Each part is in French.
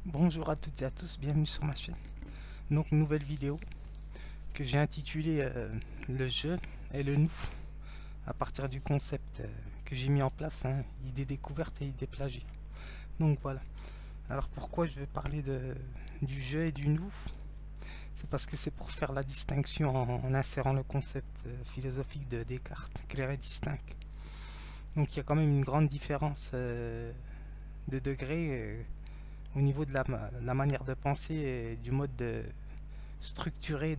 Bonjour à toutes et à tous, bienvenue sur ma chaîne. Donc nouvelle vidéo que j'ai intitulée le jeu et le nous à partir du concept que j'ai mis en place, hein, idée découverte et idée plagiée. Donc voilà. Alors pourquoi je vais parler du jeu et du nous? C'est parce que c'est pour faire la distinction en insérant le concept philosophique de Descartes, clair et distinct. Donc il y a quand même une grande différence de degré au niveau de la manière de penser et du mode de structuré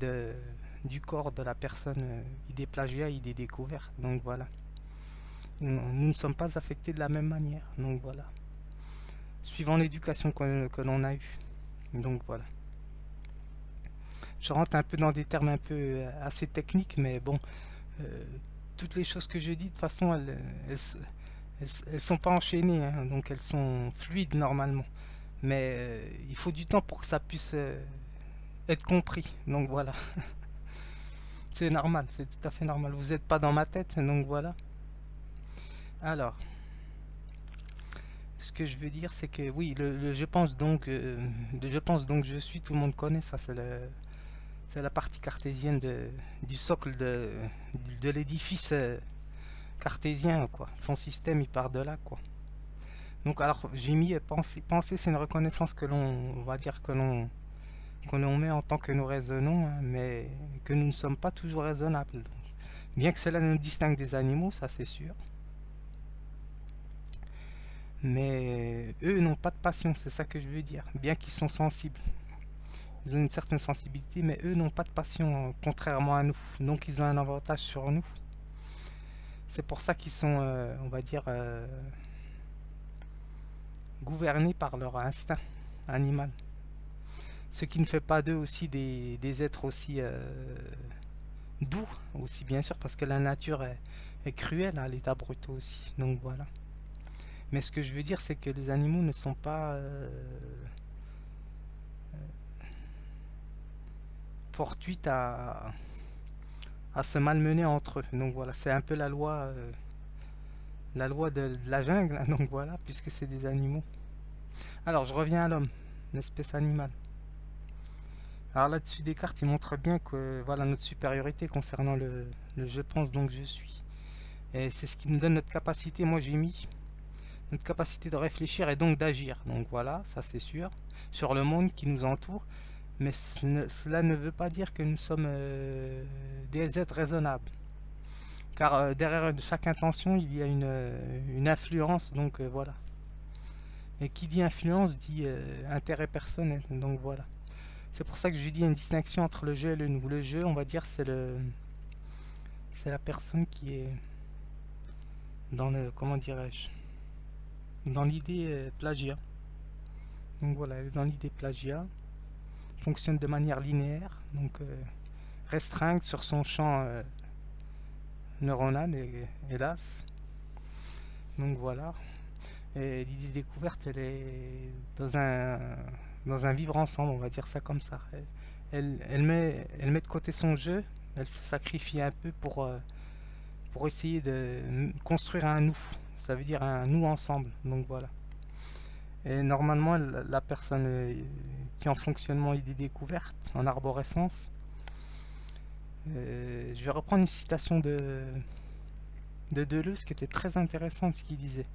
du corps de la personne, idée plagiat, idée découverte. Donc voilà. Nous ne sommes pas affectés de la même manière. Donc voilà. Suivant l'éducation que l'on a eue. Donc voilà. Je rentre un peu dans des termes un peu assez techniques, mais bon, euh, toutes les choses que je dis, de toute façon, elles sont pas enchaînées, hein, donc elles sont fluides normalement. Mais il faut du temps pour que ça puisse être compris. Donc voilà. C'est normal, c'est tout à fait normal. Vous n'êtes pas dans ma tête, donc voilà. Alors, ce que je veux dire, c'est que oui, je pense donc je suis, tout le monde connaît ça, c'est la partie cartésienne du socle de l'édifice cartésien, quoi. Son système, il part de là, quoi. Donc alors, j'ai mis penser, c'est une reconnaissance que l'on, on va dire que l'on met en tant que nous raisonnons, hein, mais que nous ne sommes pas toujours raisonnables. Donc, bien que cela nous distingue des animaux, ça c'est sûr. Mais eux n'ont pas de passion, c'est ça que je veux dire. Bien qu'ils sont sensibles, ils ont une certaine sensibilité, mais eux n'ont pas de passion, contrairement à nous. Donc ils ont un avantage sur nous. C'est pour ça qu'ils sont, on va dire, gouvernés par leur instinct animal. Ce qui ne fait pas d'eux aussi des êtres aussi doux, aussi bien sûr, parce que la nature est cruelle à l'état brut aussi. Donc voilà. Mais ce que je veux dire, c'est que les animaux ne sont pas fortuites à se malmener entre eux. Donc voilà, c'est un peu la loi de la jungle, hein, donc voilà, puisque c'est des animaux. Alors je reviens à l'homme, l'espèce animale. Alors là-dessus, Descartes, il montre bien que voilà notre supériorité concernant le je pense donc je suis. Et c'est ce qui nous donne notre capacité, moi j'ai mis, notre capacité de réfléchir et donc d'agir. Donc voilà, ça c'est sûr, sur le monde qui nous entoure. Mais cela ne veut pas dire que nous sommes des êtres raisonnables. Car derrière chaque intention, il y a une influence, donc voilà. Et qui dit influence dit intérêt personnel, donc voilà. C'est pour ça que je dis une distinction entre le jeu et le nous. Le jeu, on va dire, c'est la personne qui est dans le, comment dirais-je, dans l'idée plagiat. Donc voilà, elle est dans l'idée plagiat, fonctionne de manière linéaire, donc restreinte sur son champ neuronal, hélas. Donc voilà. Et l'idée découverte, elle est dans un vivre ensemble, on va dire ça comme ça. Elle met de côté son jeu, elle se sacrifie un peu pour essayer de construire un nous. Ça veut dire un nous ensemble. Donc voilà. Et normalement, la personne qui est en fonctionnement idée découverte, en arborescence, je vais reprendre une citation de Deleuze qui était très intéressante ce qu'il disait.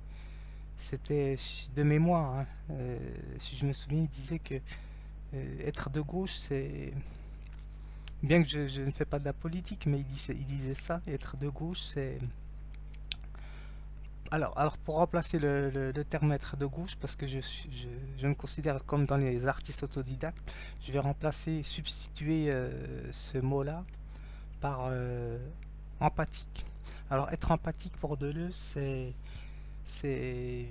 C'était de mémoire, hein. Si je me souviens, il disait que être de gauche, c'est... Bien que je ne fais pas de la politique, mais il disait ça, être de gauche, c'est... Alors pour remplacer le terme être de gauche, parce que je me considère comme dans les artistes autodidactes, je vais remplacer, substituer ce mot-là par empathique. Alors être empathique pour Deleuze, c'est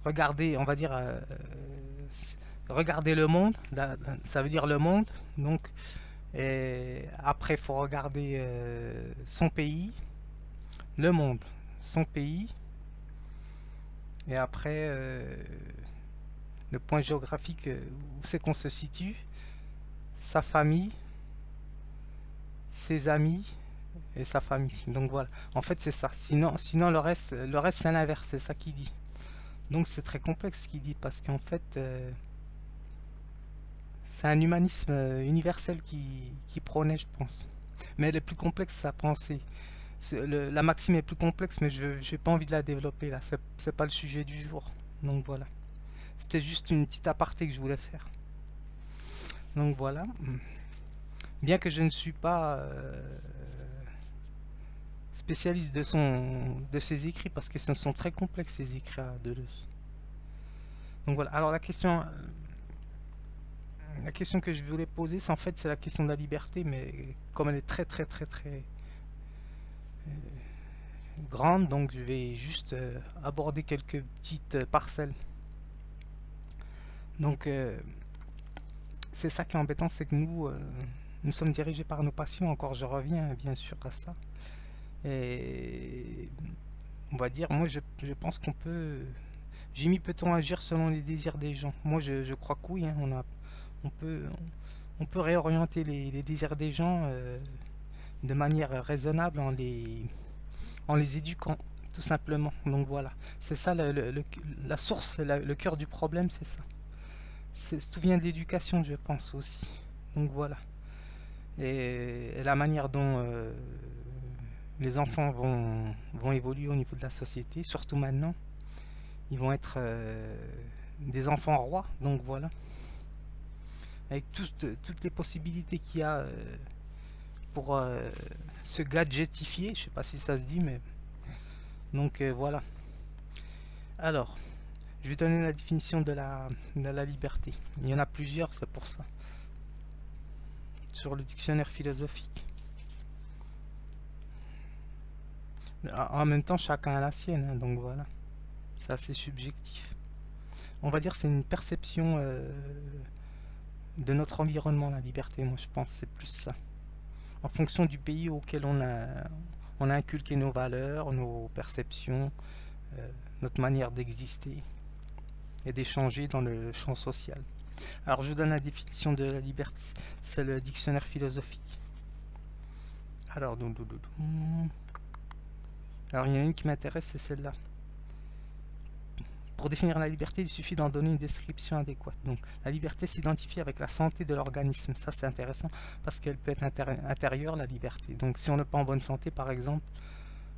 regarder, on va dire, regarder le monde, ça veut dire le monde, donc, et après il faut regarder son pays, le monde, son pays, et après le point géographique où c'est qu'on se situe, sa famille, ses amis et sa famille. Donc voilà, en fait c'est ça. Sinon le reste c'est l'inverse, c'est ça qu'il dit. Donc c'est très complexe ce qu'il dit, parce qu'en fait, c'est un humanisme universel qui prônait, je pense. Mais elle est plus complexe, sa pensée. La maxime est plus complexe, mais je n'ai pas envie de la développer là. C'est pas le sujet du jour. Donc voilà. C'était juste une petite aparté que je voulais faire. Donc voilà. Bien que je ne suis pas spécialiste de ses écrits, parce que ce sont très complexes ces écrits à Deleuze. Donc voilà. Alors la question que je voulais poser, c'est en fait c'est la question de la liberté, mais comme elle est très très très très grande, donc je vais juste aborder quelques petites parcelles. Donc c'est ça qui est embêtant, c'est que nous sommes dirigés par nos passions. Encore je reviens bien sûr à ça. Et on va dire, moi je pense qu'on peut... Jimmy, peut-on agir selon les désirs des gens? Moi je crois que oui, hein, on peut, on peut réorienter les désirs des gens de manière raisonnable en les éduquant, tout simplement. Donc voilà, c'est ça la source, le cœur du problème, c'est ça. Tout vient de l'éducation, je pense aussi. Donc voilà. Et la manière dont les enfants vont évoluer au niveau de la société, surtout maintenant, ils vont être des enfants rois. Donc voilà. Avec toutes les possibilités qu'il y a pour se gadgetifier, je sais pas si ça se dit, mais donc voilà. Alors, je vais donner la définition de la liberté. Il y en a plusieurs, c'est pour ça. Sur le dictionnaire philosophique. En même temps, chacun a la sienne, hein, donc voilà. C'est assez subjectif. On va dire que c'est une perception de notre environnement, la liberté. Moi, je pense que c'est plus ça. En fonction du pays auquel on a inculqué nos valeurs, nos perceptions, notre manière d'exister et d'échanger dans le champ social. Alors je vous donne la définition de la liberté, c'est le dictionnaire philosophique. Alors, il y en a une qui m'intéresse, c'est celle-là. Pour définir la liberté, il suffit d'en donner une description adéquate. Donc, la liberté s'identifie avec la santé de l'organisme. Ça, c'est intéressant parce qu'elle peut être intérieure, la liberté. Donc, si on n'est pas en bonne santé, par exemple,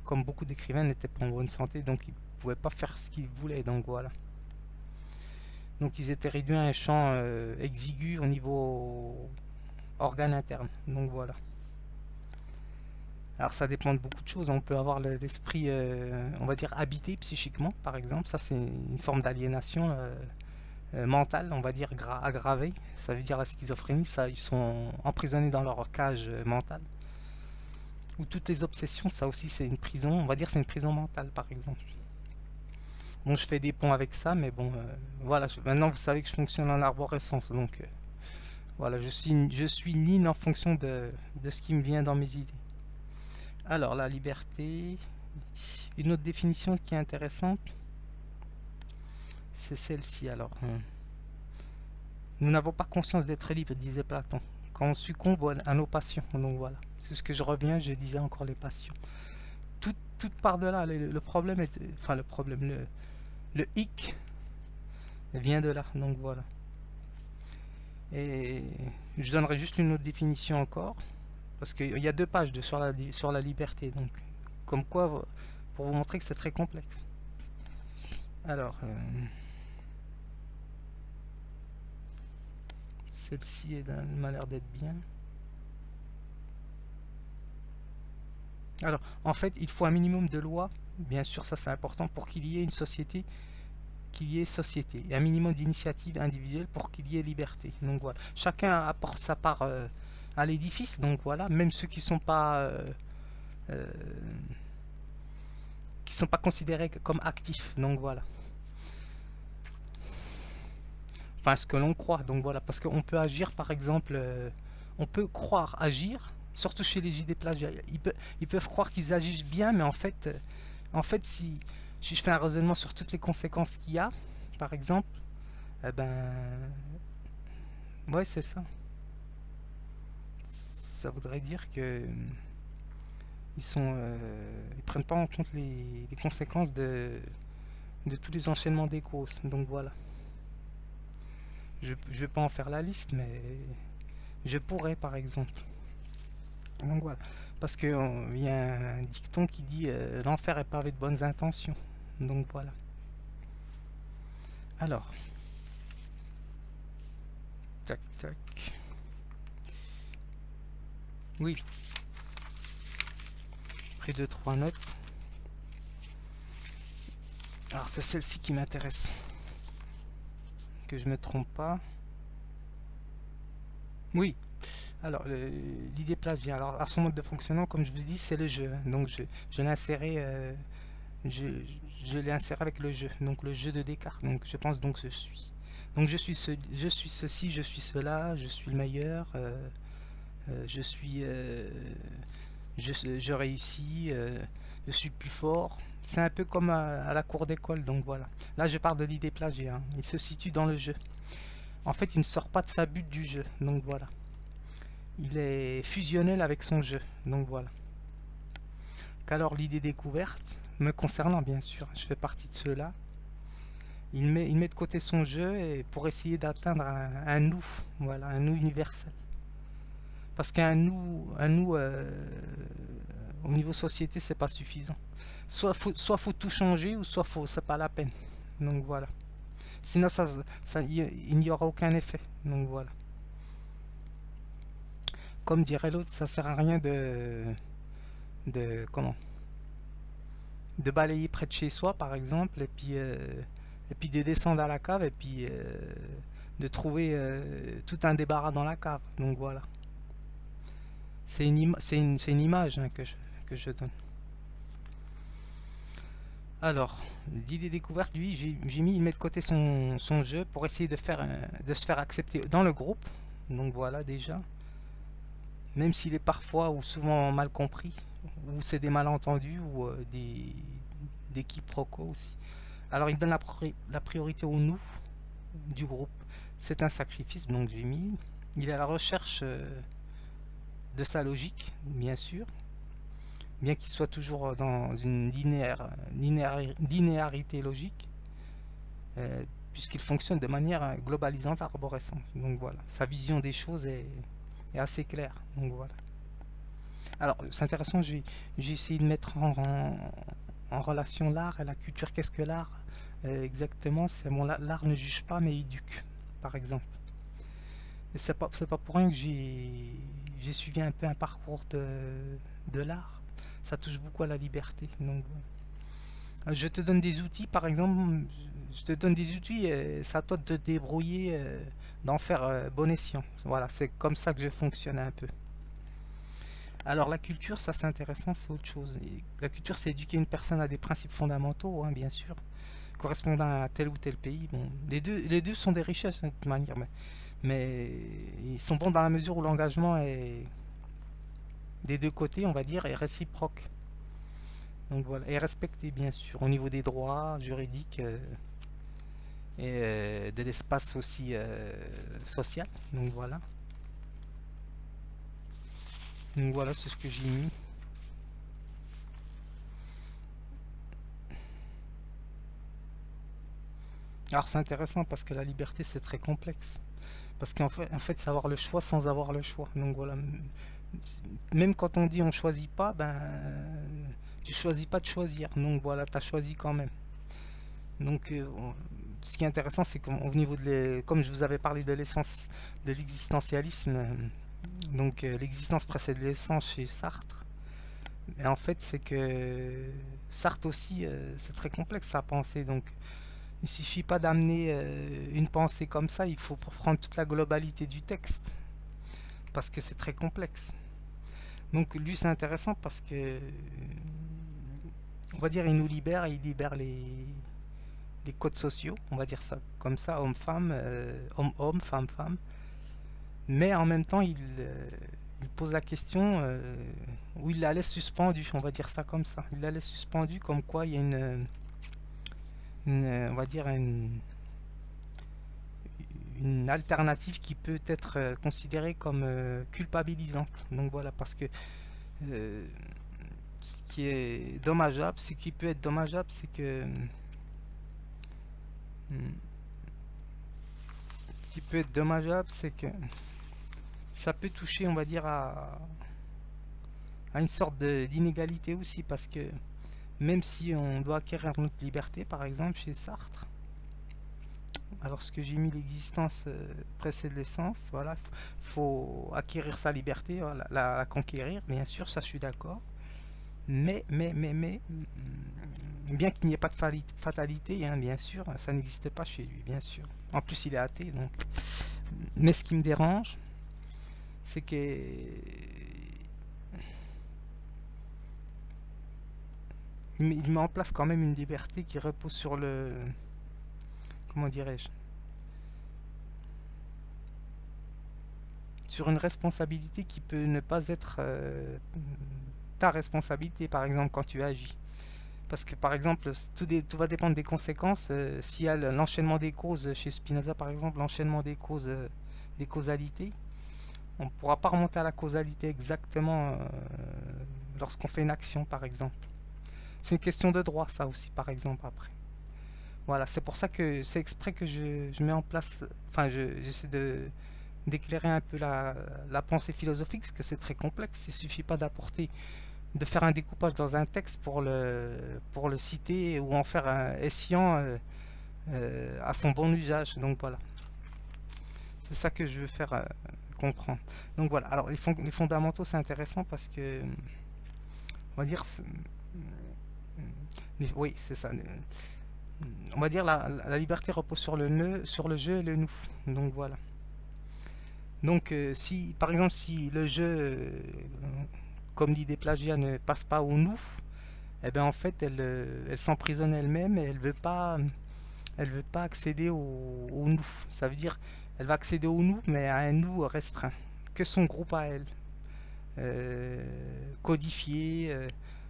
comme beaucoup d'écrivains n'étaient pas en bonne santé, donc ils ne pouvaient pas faire ce qu'ils voulaient. Donc, voilà. Donc, ils étaient réduits à un champ exigu au niveau organe interne. Donc, voilà. Alors ça dépend de beaucoup de choses. On peut avoir l'esprit, on va dire, habité psychiquement, par exemple. Ça, c'est une forme d'aliénation mentale, on va dire, aggravée. Ça veut dire la schizophrénie. Ça, ils sont emprisonnés dans leur cage mentale. Ou toutes les obsessions, ça aussi, c'est une prison. On va dire c'est une prison mentale, par exemple. Bon, je fais des ponts avec ça, mais bon, voilà. Maintenant, vous savez que je fonctionne en arborescence. Donc, voilà, je suis ligne en fonction de ce qui me vient dans mes idées. Alors, la liberté, une autre définition qui est intéressante, c'est celle-ci. Alors, nous n'avons pas conscience d'être libre, disait Platon, quand on succombe à nos passions. Donc voilà, c'est ce que je reviens, je disais encore les passions. Tout part de là, le problème est, enfin le problème, le hic vient de là, donc voilà. Et je donnerai juste une autre définition encore. Parce qu'il y a 2 pages sur la liberté, donc comme quoi, pour vous montrer que c'est très complexe. Alors, celle-ci m'a l'air d'être bien. Alors, en fait, il faut un minimum de lois, bien sûr, ça c'est important, pour qu'il y ait une société, et un minimum d'initiative individuelle pour qu'il y ait liberté. Donc voilà, chacun apporte sa part à l'édifice, donc voilà, même ceux qui sont pas considérés comme actifs, donc voilà. Enfin, ce que l'on croit, donc voilà, parce qu'on peut agir, par exemple, on peut croire agir, surtout chez les idées plagiat, ils peuvent croire qu'ils agissent bien, mais en fait si je fais un raisonnement sur toutes les conséquences qu'il y a, par exemple, eh ben, ouais, c'est ça. Ça voudrait dire que ils prennent pas en compte les conséquences de tous les enchaînements des causes. Donc voilà. Je vais pas en faire la liste, mais je pourrais par exemple. Donc voilà. Parce que il y a un dicton qui dit l'enfer est pavé de bonnes intentions. Donc voilà. Alors, tac tac. Oui, pris 2-3 notes. Alors c'est celle-ci qui m'intéresse. Que je me trompe pas. Oui. Alors l'idée plagiat. Alors à son mode de fonctionnement, comme je vous dis, c'est le jeu. Donc je l'ai inséré. Je, je l'ai inséré avec le jeu. Donc le jeu de Descartes. Donc je pense donc je suis. Donc je suis ceci, je suis cela, je suis le meilleur. Je suis. Je réussis. Je suis plus fort. C'est un peu comme à la cour d'école. Donc voilà. Là je parle de l'idée plagiat. Hein. Il se situe dans le jeu. En fait, il ne sort pas de sa bulle du jeu. Donc voilà. Il est fusionnel avec son jeu. Donc voilà. Qu'alors l'idée découverte, me concernant bien sûr, je fais partie de ceux-là, il met de côté son jeu et pour essayer d'atteindre un nous, voilà, un nous universel. Parce qu'un nous au niveau société, c'est pas suffisant. Soit faut tout changer, ou soit c'est pas la peine. Donc voilà. Sinon, il n'y aura aucun effet. Donc voilà. Comme dirait l'autre, ça sert à rien comment, de balayer près de chez soi par exemple et puis de descendre à la cave et puis de trouver tout un débarras dans la cave. Donc voilà, c'est une image hein, que je donne. Alors l'idée découverte, lui, j'ai mis, il met de côté son jeu pour essayer de se faire accepter dans le groupe. Donc voilà, déjà, même s'il est parfois ou souvent mal compris, ou c'est des malentendus, ou des quiproquos aussi. Alors il donne la priorité au nous du groupe. C'est un sacrifice, donc j'ai mis. Il est à la recherche de sa logique, bien sûr, bien qu'il soit toujours dans une linéarité logique, puisqu'il fonctionne de manière globalisante, arborescente. Donc voilà, sa vision des choses est assez claire. Donc voilà. Alors c'est intéressant, j'ai essayé de mettre en relation l'art et la culture. Qu'est-ce que l'art exactement? C'est bon, l'art ne juge pas mais éduque, par exemple. Et c'est pas pour rien que j'ai suivi un peu un parcours de l'art. Ça touche beaucoup à la liberté. Donc, je te donne des outils, par exemple, je te donne des outils et c'est à toi de te débrouiller, d'en faire bon escient. Voilà, c'est comme ça que je fonctionne un peu. Alors la culture, ça c'est intéressant, c'est autre chose. Et la culture, c'est éduquer une personne à des principes fondamentaux, hein, bien sûr, correspondant à tel ou tel pays. Bon, les deux sont des richesses de toute manière, mais ils sont bons dans la mesure où l'engagement est des deux côtés, on va dire, est réciproque. Donc voilà, et respecté bien sûr au niveau des droits juridiques et de l'espace aussi social. Donc voilà. Donc voilà, c'est ce que j'ai mis. Alors c'est intéressant parce que la liberté c'est très complexe. Parce qu'en fait, c'est avoir le choix sans avoir le choix. Donc voilà. Même quand on dit on choisit pas, ben tu choisis pas de choisir. Donc voilà, tu as choisi quand même. Donc ce qui est intéressant, c'est qu'au niveau comme je vous avais parlé de l'essence de l'existentialisme, donc l'existence précède l'essence chez Sartre. Et en fait, c'est que Sartre aussi, c'est très complexe sa pensée. Donc il suffit pas d'amener une pensée comme ça, il faut prendre toute la globalité du texte parce que c'est très complexe. Donc lui c'est intéressant parce que on va dire il nous libère, il libère les codes sociaux, on va dire ça comme ça, homme-femme, homme-homme, femme-femme. Mais en même temps il pose la question où il la laisse suspendue, on va dire ça comme ça. Il la laisse suspendue comme quoi il y a on va dire une alternative qui peut être considérée comme culpabilisante. Donc voilà, parce que ce qui est dommageable, ce qui peut être dommageable, c'est que qui peut être dommageable, c'est que ça peut toucher, on va dire, à une sorte d'inégalité aussi, parce que même si on doit acquérir notre liberté, par exemple chez Sartre, alors ce que j'ai mis, l'existence précède l'essence, voilà, faut acquérir sa liberté, voilà, la conquérir, bien sûr, ça je suis d'accord, mais, bien qu'il n'y ait pas de fatalité, hein, bien sûr, ça n'existe pas chez lui, bien sûr. En plus, il est athée, donc. Mais ce qui me dérange, c'est que il met en place quand même une liberté qui repose sur le, comment dirais-je, sur une responsabilité qui peut ne pas être ta responsabilité, par exemple, quand tu agis. Parce que, par exemple, tout va dépendre des conséquences. S'il y a l'enchaînement des causes, chez Spinoza, par exemple, l'enchaînement des causes, des causalités, on ne pourra pas remonter à la causalité exactement lorsqu'on fait une action, par exemple. C'est une question de droit, ça aussi, par exemple, après. Voilà, c'est pour ça que c'est exprès que je mets en place, enfin, j'essaie d'éclairer un peu la pensée philosophique, parce que c'est très complexe. Il ne suffit pas de faire un découpage dans un texte pour le citer ou en faire un escient à son bon usage. Donc voilà, c'est ça que je veux faire comprendre. Donc voilà, alors les fondamentaux, c'est intéressant parce que, on va dire, oui, c'est ça. On va dire la liberté repose sur sur le je et le nous. Donc voilà. Donc si, par exemple, si le je, comme l'idée plagiat, ne passe pas au nous, eh bien en fait elle s'emprisonne elle-même et elle veut pas accéder au nous. Ça veut dire elle va accéder au nous, mais à un nous restreint, que son groupe à elle, codifié,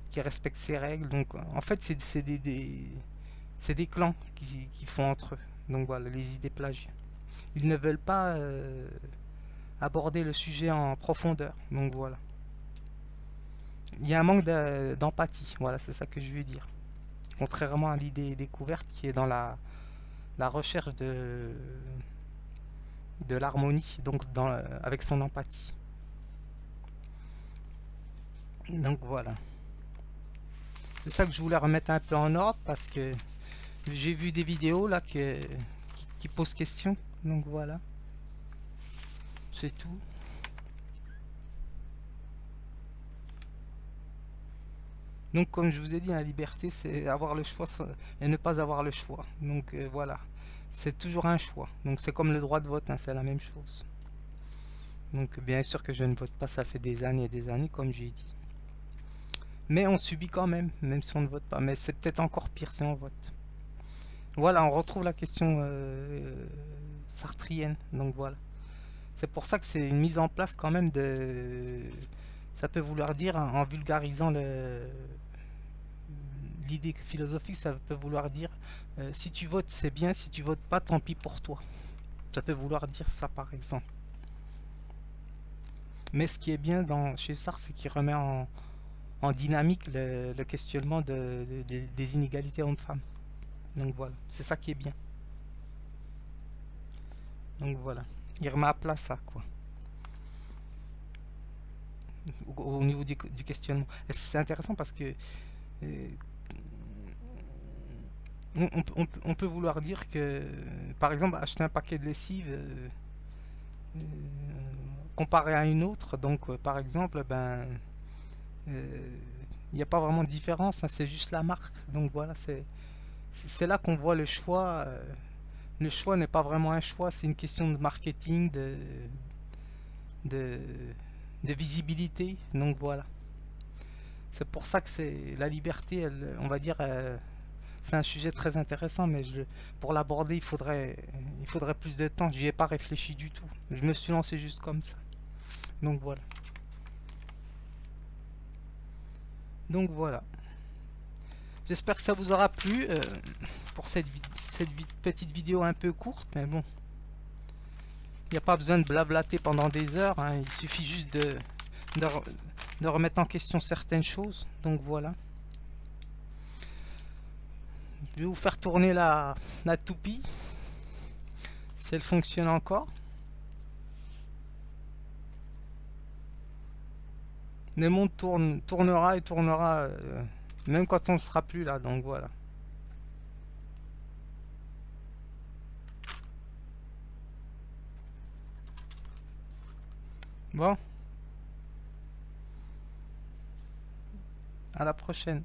qui respecte ses règles. Donc en fait c'est des clans qui font entre eux. Donc voilà, les idées plagiat. Ils ne veulent pas aborder le sujet en profondeur. Donc voilà. Il y a un manque d'empathie. Voilà, c'est ça que je veux dire. Contrairement à l'idée découverte qui est dans la recherche de l'harmonie, donc avec son empathie. Donc voilà. C'est ça que je voulais remettre un peu en ordre parce que j'ai vu des vidéos là qui posent question. Donc voilà. C'est tout. Donc comme je vous ai dit, la liberté c'est avoir le choix et ne pas avoir le choix. Donc voilà. C'est toujours un choix. Donc c'est comme le droit de vote, hein, c'est la même chose. Donc bien sûr que je ne vote pas, ça fait des années et des années comme j'ai dit. Mais on subit quand même si on ne vote pas. Mais c'est peut-être encore pire si on vote. Voilà, on retrouve la question sartrienne. Donc voilà. C'est pour ça que c'est une mise en place quand même de... Ça peut vouloir dire, en vulgarisant l'idée philosophique, ça peut vouloir dire si tu votes c'est bien, si tu votes pas tant pis pour toi. Ça peut vouloir dire ça par exemple. Mais ce qui est bien chez Sartre, c'est qu'il remet en dynamique le questionnement des inégalités hommes-femmes. Donc voilà, c'est ça qui est bien. Donc voilà, il remet à plat ça, quoi. Au niveau du questionnement. Et c'est intéressant parce que on peut vouloir dire que, par exemple, acheter un paquet de lessive comparé à une autre, donc par exemple, ben, il n'y a pas vraiment de différence, hein, c'est juste la marque. Donc voilà, c'est là qu'on voit le choix. Le choix n'est pas vraiment un choix, c'est une question de marketing, de visibilité. Donc voilà. C'est pour ça que c'est la liberté, on va dire, c'est un sujet très intéressant, mais pour l'aborder, il faudrait plus de temps. J'y ai pas réfléchi du tout. Je me suis lancé juste comme ça. Donc voilà. Donc voilà. J'espère que ça vous aura plu pour cette petite vidéo un peu courte, mais bon. Il n'y a pas besoin de blablater pendant des heures, hein. Il suffit juste de remettre en question certaines choses. Donc voilà. Je vais vous faire tourner la toupie, si elle fonctionne encore. Le monde tournera et tournera, même quand on ne sera plus là, donc voilà. Bon, à la prochaine.